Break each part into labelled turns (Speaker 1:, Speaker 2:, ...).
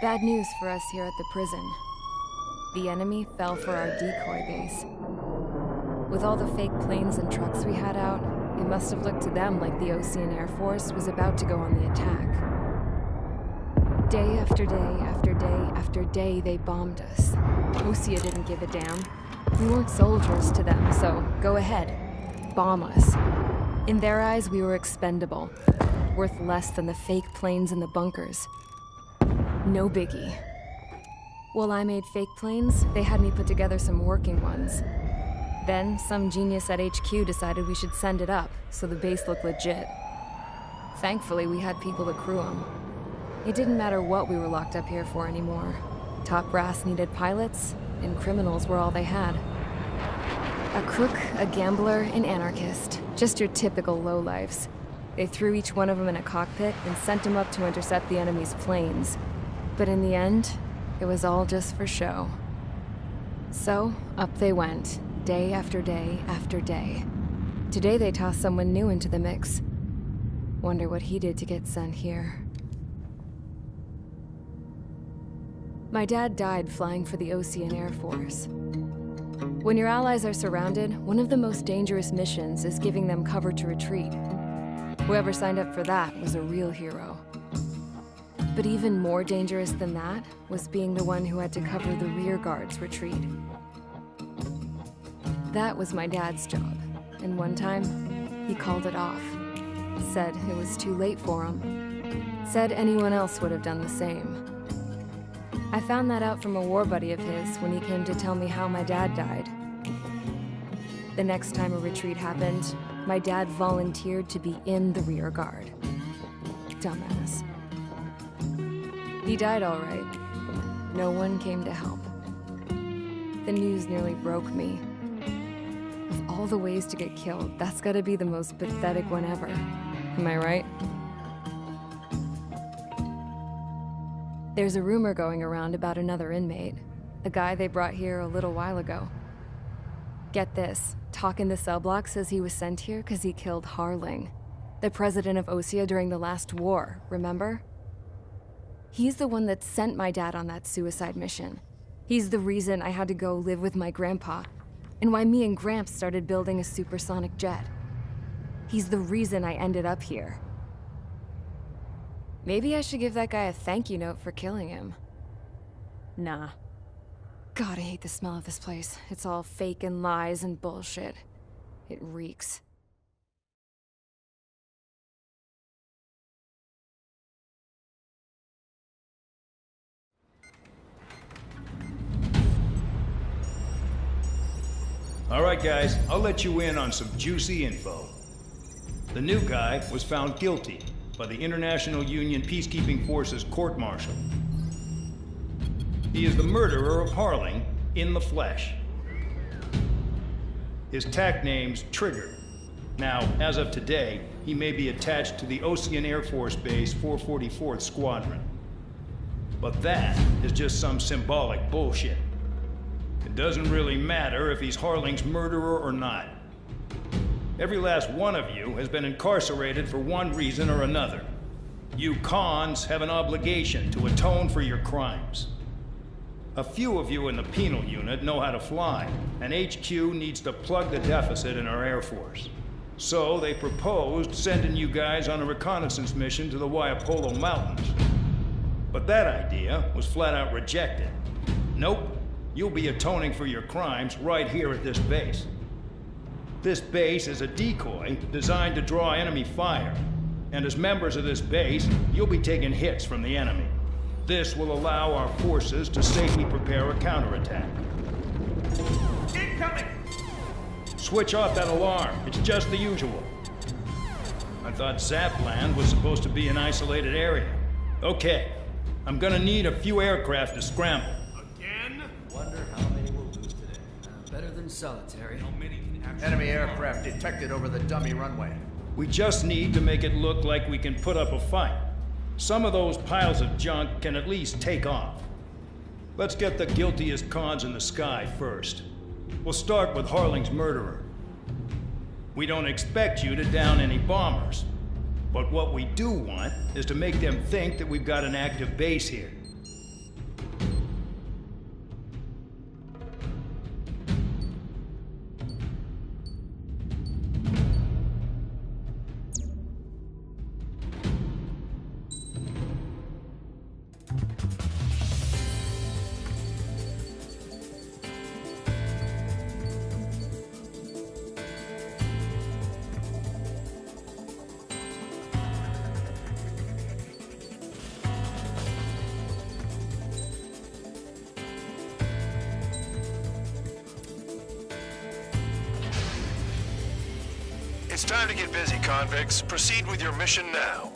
Speaker 1: Bad news for us here at the prison. The enemy fell for our decoy base. With all the fake planes and trucks we had out, it must have looked to them like the Ocean Air Force was about to go on the attack. Day after day after day after day, they bombed us. Osea didn't give a damn. We weren't soldiers to them, so go ahead. Bomb us. In their eyes, we were expendable. Worth less than the fake planes in the bunkers. No biggie. While I made fake planes, they had me put together some working ones. Then, some genius at HQ decided we should send it up, so the base looked legit. Thankfully, we had people to crew them. It didn't matter what we were locked up here for anymore. Top brass needed pilots, and criminals were all they had. A crook, a gambler, an anarchist. Just your typical lowlifes. They threw each one of them in a cockpit and sent them up to intercept the enemy's planes. But in the end, it was all just for show. So, up they went, day after day after day. Today they tossed someone new into the mix. Wonder what he did to get sent here. My dad died flying for the Ocean Air Force. When your allies are surrounded, one of the most dangerous missions is giving them cover to retreat. Whoever signed up for that was a real hero. But even more dangerous than that was being the one who had to cover the rear guard's retreat. That was my dad's job, and one time, he called it off. Said it was too late for him. Said anyone else would have done the same. I found that out from a war buddy of his when he came to tell me how my dad died. The next time a retreat happened, my dad volunteered to be in the rear guard. Dumbass. He died all right. No one came to help. The news nearly broke me. Of all the ways to get killed, that's gotta be the most pathetic one ever. Am I right? There's a rumor going around about another inmate. A guy they brought here a little while ago. Get this, talk in the cell block says he was sent here because he killed Harling, the president of Osea during the last war, remember? He's the one that sent my dad on that suicide mission. He's the reason I had to go live with my grandpa, and why me and Gramps started building a supersonic jet. He's the reason I ended up here. Maybe I should give that guy a thank you note for killing him. Nah. God, I hate the smell of this place. It's all fake and lies and bullshit. It reeks.
Speaker 2: All right, guys, I'll let you in on some juicy info. The new guy was found guilty by the International Union Peacekeeping Forces court-martial. He is the murderer of Harling in the flesh. His tack name's Trigger. Now, as of today, he may be attached to the Ocean Air Force Base 444th Squadron. But that is just some symbolic bullshit. It doesn't really matter if he's Harling's murderer or not. Every last one of you has been incarcerated for one reason or another. You cons have an obligation to atone for your crimes. A few of you in the penal unit know how to fly, and HQ needs to plug the deficit in our Air Force. So they proposed sending you guys on a reconnaissance mission to the Waiapolo Mountains. But that idea was flat out rejected. Nope. You'll be atoning for your crimes right here at this base. This base is a decoy designed to draw enemy fire. And as members of this base, you'll be taking hits from the enemy. This will allow our forces to safely prepare a counterattack.
Speaker 3: Incoming!
Speaker 2: Switch off that alarm. It's just the usual. I thought Zapland was supposed to be an isolated area. Okay. I'm gonna need a few aircraft to scramble.
Speaker 3: Wonder how many we'll lose today.
Speaker 4: Better than solitary.
Speaker 3: How many can actually... Enemy aircraft detected over the dummy runway.
Speaker 2: We just need to make it look like we can put up a fight. Some of those piles of junk can at least take off. Let's get the guiltiest cons in the sky first. We'll start with Harling's murderer. We don't expect you to down any bombers. But what we do want is to make them think that we've got an active base here.
Speaker 5: It's time to get busy, convicts. Proceed with your mission now.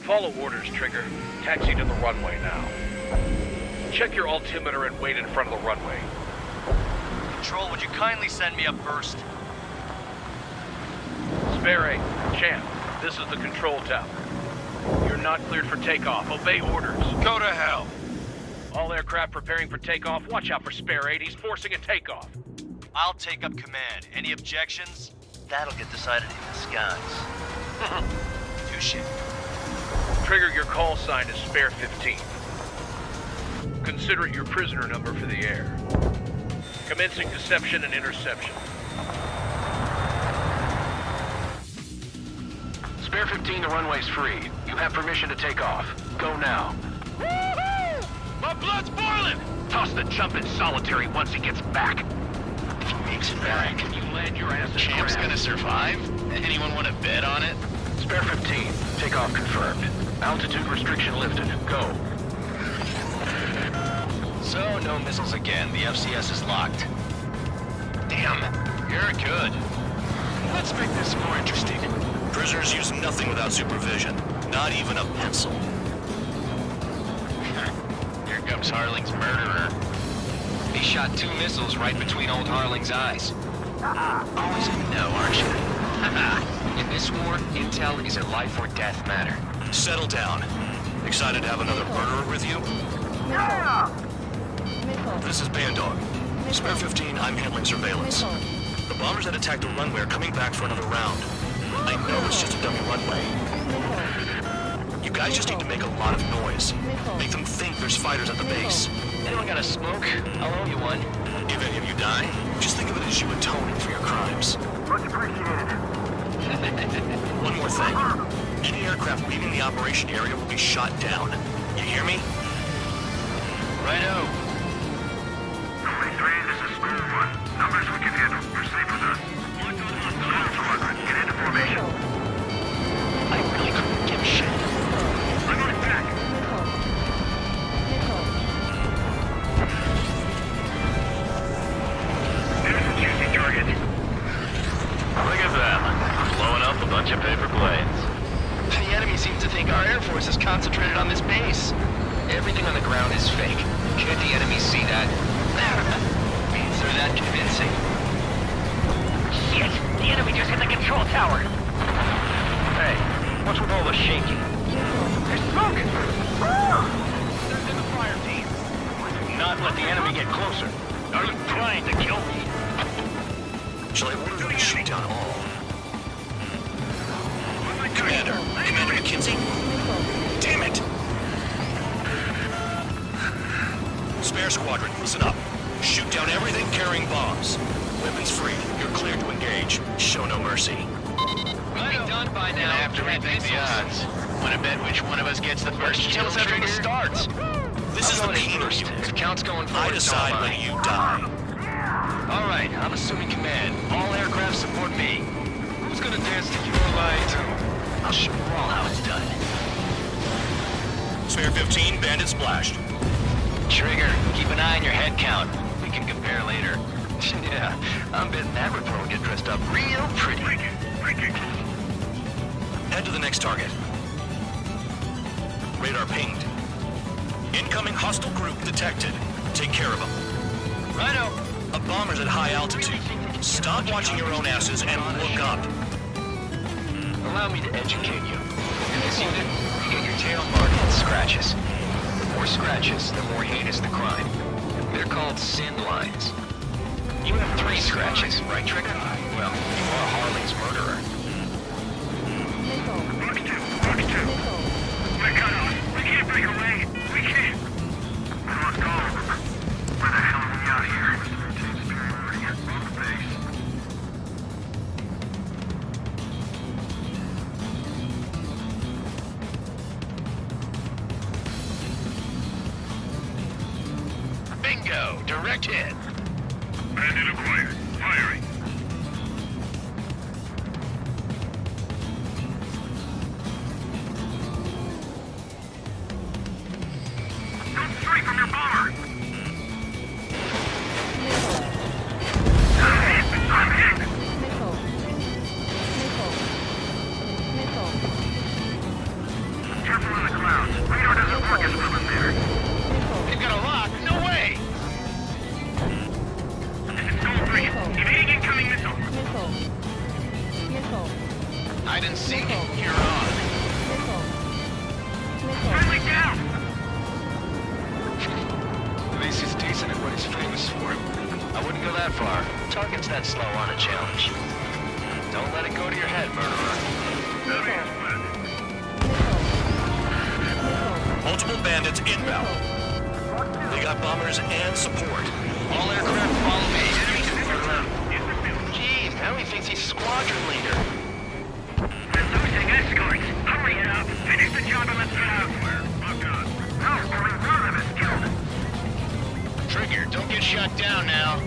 Speaker 6: Follow orders, Trigger. Taxi to the runway now. Check your altimeter and wait in front of the runway.
Speaker 7: Control, would you kindly send me up first?
Speaker 6: Spare 8, Champ, this is the control tower. You're not cleared for takeoff. Obey orders.
Speaker 5: Go to hell.
Speaker 6: All aircraft preparing for takeoff. Watch out for Spare 8. He's forcing a takeoff.
Speaker 7: I'll take up command. Any objections? That'll get decided in the skies. Touche.
Speaker 6: Trigger, your call sign is Spare 15. Consider it your prisoner number for the air. Commencing deception and interception. Spare 15, the runway's free. You have permission to take off. Go now. Woo-hoo! My blood's boiling! Toss the chump in solitary once he gets back.
Speaker 8: If he makes it back,
Speaker 6: Can you land your ass in
Speaker 8: Champ's
Speaker 6: crab?
Speaker 8: gonna survive? Anyone want to bet on it?
Speaker 6: Spare 15, takeoff confirmed. Altitude restriction lifted. Go.
Speaker 8: So, no missiles again. The FCS is locked. Damn, you're good. Let's make this more interesting.
Speaker 5: Prisoners use nothing without supervision. Not even a pencil.
Speaker 8: Here comes Harling's murderer. He shot 2 missiles right between old Harling's eyes. Always in the know, aren't you? In this war, intel is a life or death matter.
Speaker 5: Settle down. Excited to have another murderer with you? This is Bandog. Spare 15, I'm handling surveillance. The bombers that attacked the runway are coming back for another round. I know it's just a dummy runway. You guys just need to make a lot of noise. Make them think there's fighters at the base.
Speaker 8: Anyone got a smoke? I'll owe you one.
Speaker 5: If any of you die, just think of it as you atoning for your crimes.
Speaker 9: Much appreciated.
Speaker 5: One more thing. Any aircraft leaving the operation area will be shot down. You hear me?
Speaker 8: Righto.
Speaker 9: 23, this is School 1. Numbers we can handle. Proceed with us. Get into formation.
Speaker 8: I really couldn't give a shit.
Speaker 9: I'm on attack. There's a juicy target.
Speaker 8: Look at them. Blowing up a bunch of paper planes. The enemy seems to think our Air Force is concentrated on this base. Everything on the ground is fake. Can't the enemy see that? Means they're that convincing.
Speaker 7: Shit! The enemy just hit the control tower!
Speaker 6: Hey, what's with all the shaking?
Speaker 7: There's smoke!
Speaker 6: There's in the fire team. Do not let the enemy get closer.
Speaker 7: Are you trying to kill me?
Speaker 5: Shall I order them to shoot down all? Commander McKinsey? Damn it! Spare squadron, listen up. Shoot down everything carrying bombs. Weapons free. You're cleared to engage. Show no mercy.
Speaker 8: We'll be done by now. Have to rethink the odds. Want to bet which one of us gets the first kill after the starts?
Speaker 5: This is the penal
Speaker 8: first.
Speaker 5: unit.
Speaker 8: The count's going forward.
Speaker 5: I decide when you die.
Speaker 8: All right, I'm assuming command. All aircraft support me. Who's gonna dance to your light? I'll show you all how it's done.
Speaker 5: Spare 15, bandit splashed.
Speaker 8: Trigger, keep an eye on your head count. We can compare later. Yeah, I'm betting that report will get dressed up real pretty.
Speaker 5: Head to the next target. Radar pinged. Incoming hostile group detected. Take care of them.
Speaker 8: Righto.
Speaker 5: A bomber's at high altitude. Stop watching your own asses and look up.
Speaker 8: Allow me to educate you. In this unit, you get your tail marked with scratches. The more scratches, the more heinous the crime. They're called sin lines. You have 3 scratches, right, Trigger? Well, you are Harling's murderer.
Speaker 9: Box 2. We're cut off. We can't break away. We can't. We must go. Where the hell are we out here? Maintain superiority at both base.
Speaker 8: 10.
Speaker 9: Bandit acquired. Firing. Don't straight from your bomber! I'm hit!
Speaker 1: Missile.
Speaker 9: Careful in the clouds. Radar doesn't work as well in there.
Speaker 6: They've got a lock. No way!
Speaker 9: This is Gold 3. Evading incoming missile.
Speaker 6: Hide and seek. You're on.
Speaker 9: Friendly down!
Speaker 8: At least he's decent at what he's famous for.
Speaker 7: I wouldn't go that far. Target's that slow on a challenge. Don't let it go to your head, murderer.
Speaker 5: Multiple bandits inbound. They got bombers and support.
Speaker 6: All aircraft follow me. Enemy confirmed.
Speaker 7: Jeez, now he thinks he's squadron leader.
Speaker 9: We're losing escorts. Hurry it up. Finish the job and let's get out. Locked on. No, only one of them is killed.
Speaker 6: Trigger, don't get shot down now.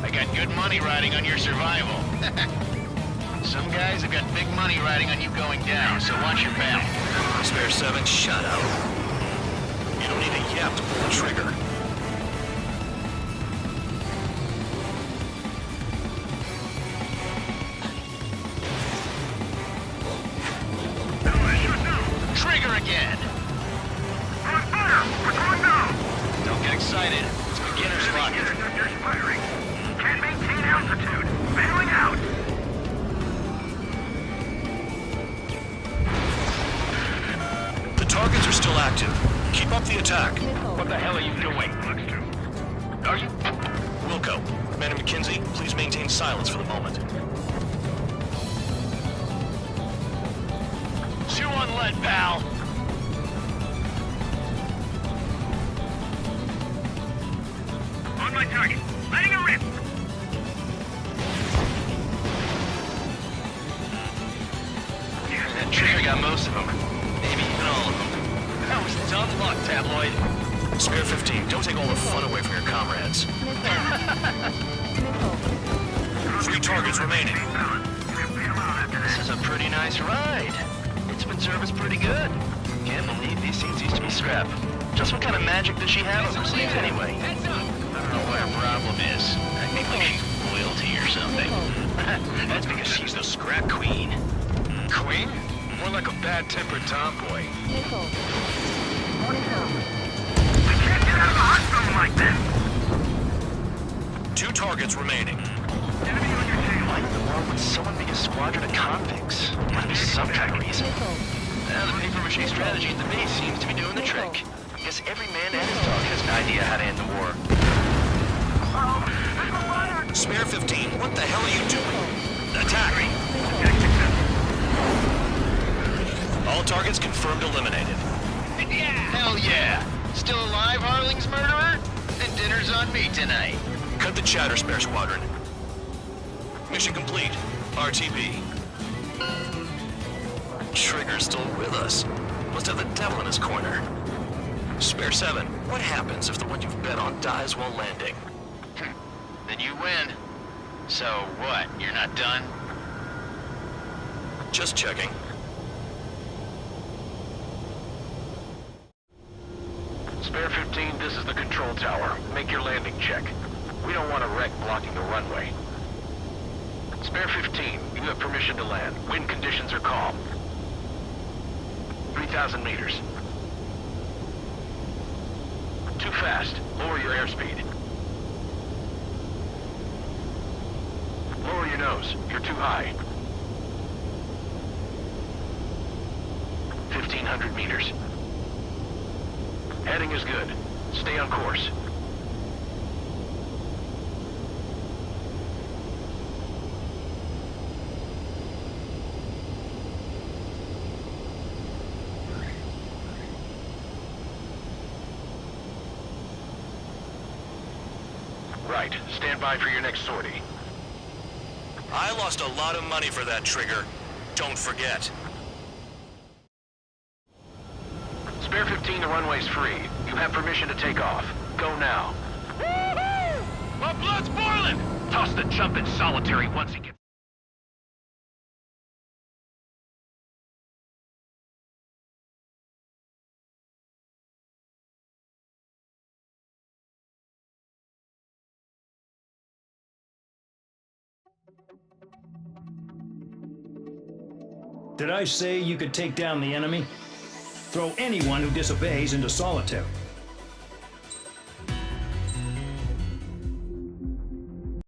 Speaker 6: I got good money riding on your survival. Some guys have got big money riding on you going down, so watch your back.
Speaker 5: Spare 7, shut up. You don't need a yap to pull the trigger.
Speaker 6: Trigger again!
Speaker 9: On fire! We're going down!
Speaker 6: Don't get excited. It's beginner's luck.
Speaker 9: Interceptors firing. Can't maintain altitude. Bailing out.
Speaker 5: The targets are still active. Keep up the attack.
Speaker 6: What the hell are you doing? Are you...
Speaker 5: Wilco, Commander McKenzie, please maintain silence for the moment.
Speaker 6: Chew on lead, pal!
Speaker 9: On my target. Letting a rip.
Speaker 6: That trigger got most of them. Maybe even all of them. That was tough luck, Tabloid.
Speaker 5: Spare 15, don't take all the fun away from your comrades. 3 targets remaining.
Speaker 7: This is a pretty nice ride. It's been serviced pretty good. Can't believe these things used to be scrap. Just what kind of magic does she have up her sleeves anyway?
Speaker 6: I don't know what her problem is. I think like she's royalty or something.
Speaker 5: That's because she's the scrap queen.
Speaker 6: Queen? More like a bad-tempered tomboy.
Speaker 9: We can't get out of the hospital like this.
Speaker 5: 2 targets remaining.
Speaker 9: Enemy on your tail.
Speaker 7: Why in the world would someone make a squadron of convicts? Gotta be some kind of reason. Now the paper-mache strategy at the base seems to be doing the trick. I guess every man and his dog has an idea how to end the war.
Speaker 5: Spare 15, what the hell are you doing? Attack! All targets confirmed eliminated.
Speaker 6: Hell yeah! Still alive, Harling's murderer? And dinner's on me tonight.
Speaker 5: Cut the chatter, Spare Squadron. Mission complete. RTB. Trigger's still with us. Must have the devil in his corner. Spare 7, what happens if the one you've bet on dies while landing?
Speaker 6: Then you win. So what, you're not done?
Speaker 5: Just checking.
Speaker 6: Spare 15, this is the control tower. Make your landing check. We don't want a wreck blocking the runway. Spare 15, you have permission to land. Wind conditions are calm. 3,000 meters. Too fast. Lower your airspeed. Lower your nose. You're too high. 1,500 meters. Heading is good. Stay on course. Right. Stand by for your next sortie.
Speaker 5: I lost a lot of money for that trigger. Don't forget.
Speaker 6: Spare 15, the runway's free. You have permission to take off. Go now. My blood's boiling! Toss the chump in solitary once he gets...
Speaker 2: Did I say you could take down the enemy? Throw anyone who disobeys into solitary.